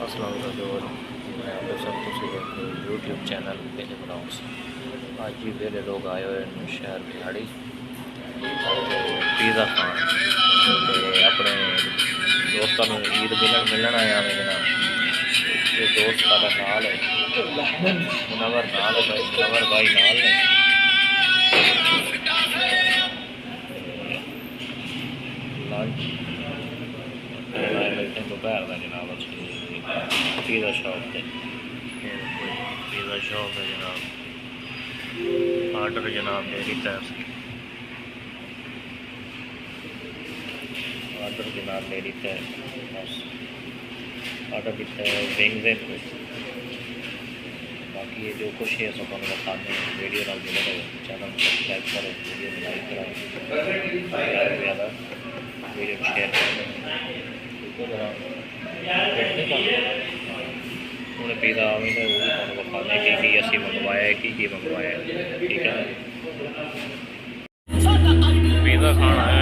अस्सलाम वालेकुम। मैं आप सब यूट्यूब चैनल पहले ब्लॉग्स आज भी मेरे लोग आए हुए हैं शहर बिहाड़ी पिज़्ज़ा खान अपने दोस्तों में ईद मिलन आया मेरे ये दोस्त का नाल है मुनवर नाल है भाई मुनवर भाई नाल है लंच दोपहर का जनाब पिज़्ज़ा शॉप पे पिज़्ज़ा शॉप है जनाब आर्डर जनाब मेरी तरफ से आर्डर जनाब मेरी तरफ बस आर्डर किया है विंग्स है बाकी ये जो कुछ है सब हम बताते हैं वीडियो ना मिले चैनल सब्सक्राइब करो वीडियो लाइक करो ज़्यादा वीडियो शेयर करो उन्हें पिज़्ज़ा आवे तो वो भी तुहानू बताने की असी मंगवाया है की मंगवाया ठीक है पिज़्ज़ा खाना है